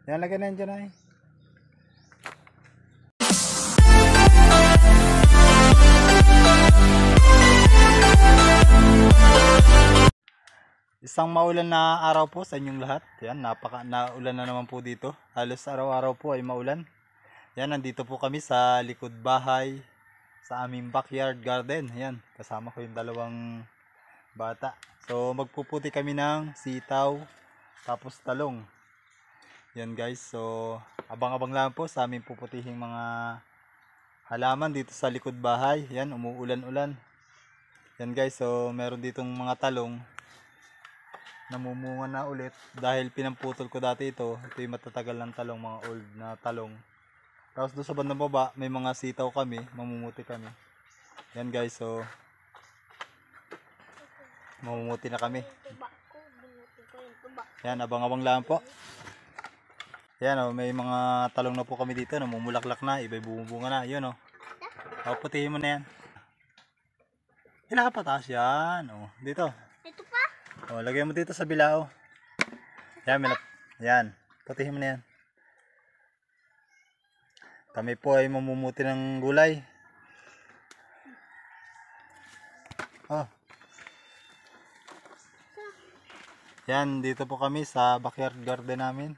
Yan, lagyan na yan dyan ay. Isang maulan na araw po sa inyong lahat. Yan, naulan na naman po dito. Halos araw-araw po ay maulan. Yan, nandito po kami sa likod bahay sa aming backyard garden. Yan, kasama ko yung dalawang bata. So, magpuputi kami ng sitaw tapos talong. Yan guys, so abang-abang lang po sa aming puputihing mga halaman dito sa likod bahay. Yan, umuulan-ulan. Yan guys, so meron ditong mga talong namumunga na ulit dahil pinamputol ko dati ito. Ito yung matatagal ng talong, mga old na talong. Tapos doon sa bandang baba may mga sitaw kami, mamumuti kami. Yan guys, so mamumuti na kami. Yan, abang-abang lang po. Yan o, may mga talong na po kami dito, namumulaklak na, iba'y bumubunga na. Yun o, putihin mo na yan. Ilan ka pataas yan o, dito. Ito pa? O, lagay mo dito sa bilao. Yan, yan, putihin mo na yan. Kami po ay mamumuti ng gulay. Oh. Yan, dito po kami sa backyard garden namin.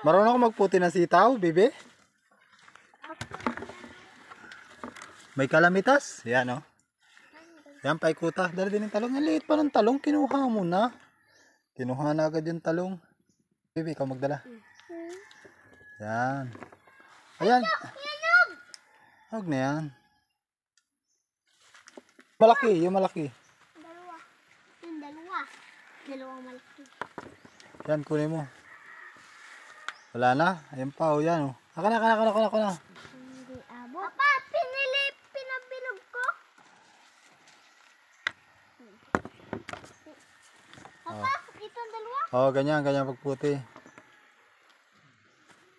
Marunong ako magputi ng sitaw, bebe? May kalamitas. Yan o. Yan, paikuta. Dala din yung talong. Ang liit pa ng talong. Kinuha mo na. Kinuha na agad yung talong. Bebe, ikaw magdala. Yan. Ayan. Huwag na yan. Malaki, yung malaki. Dalawa. Yung dalawa. Dalawang malaki. Yan, kunin mo. Wala na. Ayan pa, o yan o. Ako na. Hindi abot. Papa, pinabilog ko. Papa, itong dalawa. Oo, ganyan pagputi.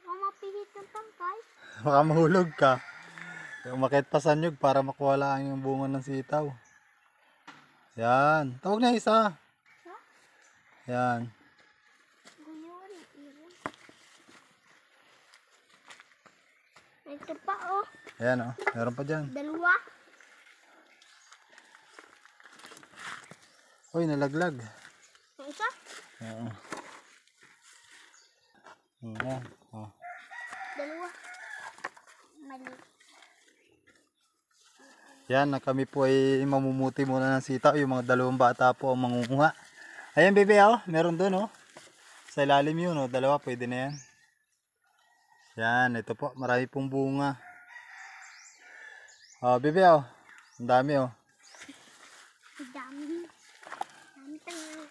Mamapihit ng tangkay. Baka mahulog ka. Umakit pa sa nyug para makuha lang yung bunga ng sitaw. Yan. Tawag na isa. Yan. Guyon. Ito pa oh. Ayan o. Meron pa dyan. Dalawa. Uy, nalaglag. Yung isa. Oo. Ayan. O. Dalawa. Mali. Yan, na kami po ay mamumuti muna ng sitaw. Yung mga dalawang bata po ang mangunguha. Ayan, bebe, oh. Meron doon, oh. Sa ilalim yun, oh. Dalawa, pwede na yan. Yan, ito po. Marami pong bunga. Oh, bebe, oh. Ang dami, oh. Ang dami. Dami tayo.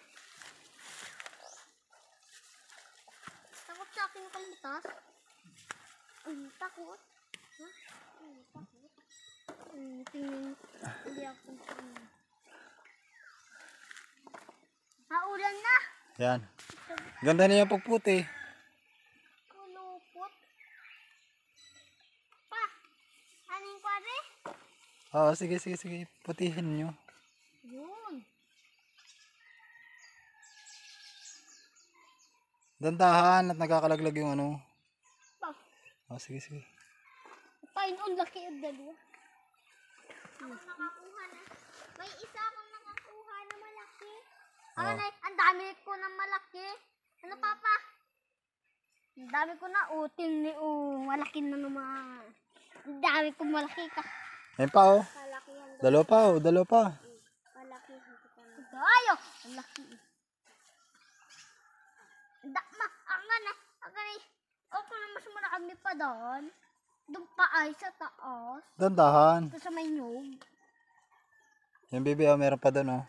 Takot sa akin yung kalimitas. Ang takot. Ha? Ang takot. Tingin. Hindi ako. Maulan na. Yan. Ganda na yung pagputi. Kulupot. Pa, ano yung kwari? Oo, sige. Putihin nyo. Yun. Dandahan at nakakalaglag yung ano. Pa, Oh, sige. pain on laki ang dalawa. Ako nakakuha na. May isa akong nakakuha na malaki. Oh. Ang dami ko na malaki. Ano papa? Ang dami ko na uting ni malaki na naman. Ang dami ko malaki ka. Ayan pa, oh. Kalakihan daw. Dalawa pa. Kalakihan ko pa. Ayo, ang laki. Ang gani. Ako na mas marami pa doon. Doon pa ay sa taas. Dandahan. Ito sa may nyug. Yan, bebe, oh. Meron pa doon, oh.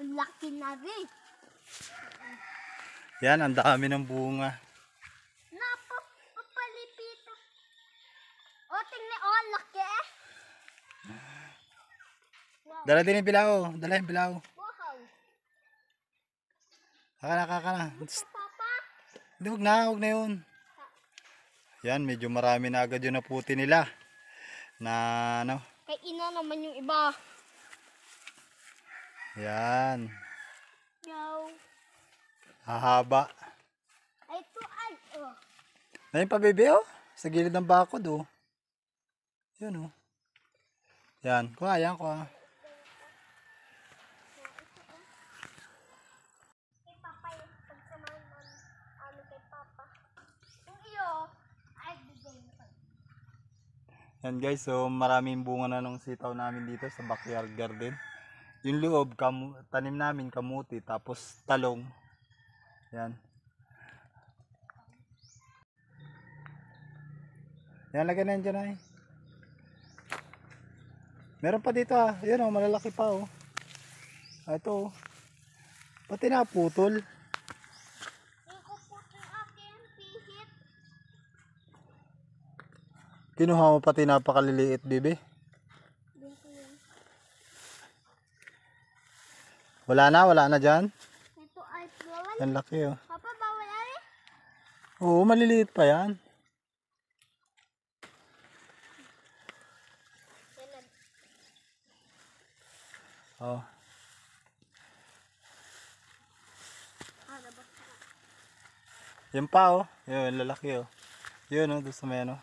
Laki na rin. Yan, ang dami ng bunga. Napapalipit. O, tingnan. O, laki. Wow. Dala din yung bilao. Dala yung bilao. Wow. Kaka na. Gusto, papa? Hindi, huwag na yun. Yan, medyo marami na agad yung naputi nila. Na, ano. Kay ina naman yung iba. Yan. No. Hahaba. Ay, ito ay, oh. Ayun pa, baby, oh. Sa gilid ng bakod, oh. Yun, oh. Yan. Kuha, yan, kuha. Kay Papa yung pagsamahan namin kay Papa. Kung iyo, ay, bigay mo pa. Yan, guys. So, maraming bunga na nung sitaw namin dito sa backyard garden. Yung loob, tanim namin kamuti, tapos talong. Yan. Yan, lagyan na yan dyan, ay. Meron pa dito, ah. Yan, oh, malalaki pa, oh. Ah, ito, oh. Pati naputol. Yung kupot yung akin, pihit. Kinuha mo pati napakaliliit, bibi. Dito yun. Wala na dyan. Ito ay bawal. Yan, laki, oh. Papa, bawal ari? Oo, maliliit pa yan. Yan na. Oh. Dapat ka. Yan pa, oh. Yun, lalaki, oh. Yun, oh, doon sa may ano.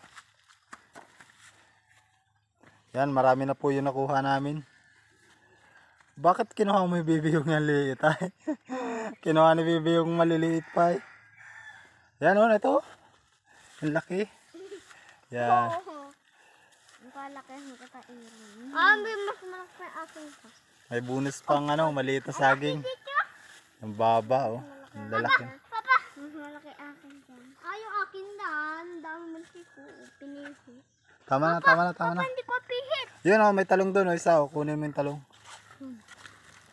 Yan, marami na po yung nakuha namin. Bakit kinuha mo yung bibi yung maliliit, ay? Kinuha ni bibi yung maliliit pa, ay. Yan, oh, ito. Ang laki. Yan. Ang kalaki ang katairin. May mas malaki ang akin pa. May bonus pang ano, maliit na saging. Ang baba, oh. Ang lalaki. Papa! Mas malaki akin dyan. Yung akin dan. Dami malaki ko. Pinihi. Tama na, tama na, tama na. Papa, hindi ko pihit. Yun, oh, may talong doon, oh. Isa, oh. Kunin mo yung talong.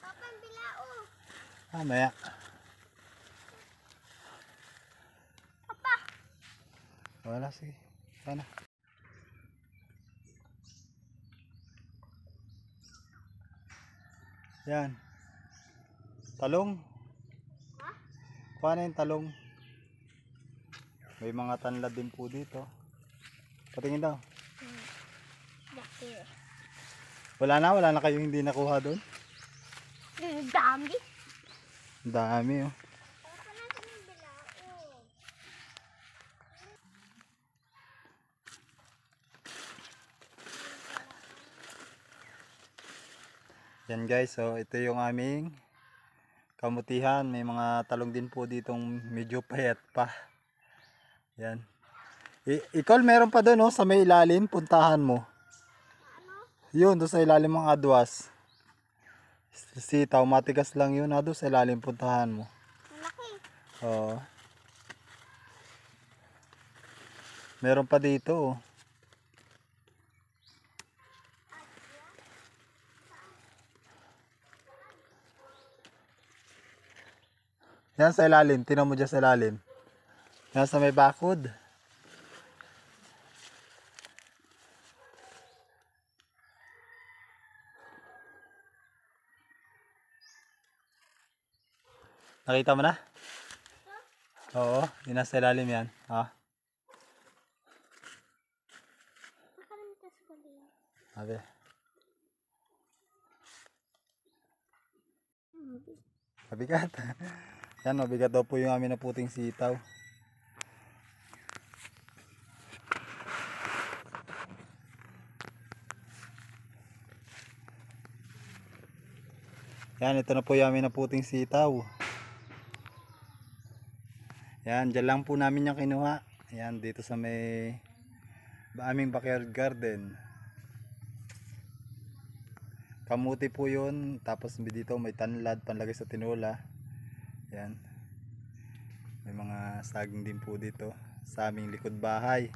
Papa, ang bilao. Ah, maya. Papa! Wala, sige. Sana. Yan. Talong. Ha? Kuha na yung talong. May mga tanlad din po dito. Patingin daw. Laki. Wala na kayong hindi nakuha doon. Dami. Ang dami, oh. Papa, nasa ng bilao. Yan guys, so ito yung aming kamutihan. May mga talong din po ditong medyo payat pa. Yan. Ikaw meron pa doon, oh, sa may ilalim, puntahan mo. Yun, doon sa ilalim ng adwas. Sitaw, matigas lang yun, doon sa ilalim, puntahan mo. Malaki. Oo. Meron pa dito, oh. Yan sa ilalim, tinan mo dyan sa ilalim. Yan sa may bakod. Nakita mo na? Oo, yun nasa ilalim yan. Ha? Nakalimutan ko din. Sabi. Mabigat. Yan, mabigat daw po yung amin na puting sitaw. Yan, ito na po yung amin na puting sitaw. Yan, dyan lang po namin yung kinuha. Yan, dito sa may aming backyard garden. Kamuti po yun. Tapos dito may tanlad, panlagay sa tinola. Yan. May mga saging din po dito sa aming likod bahay.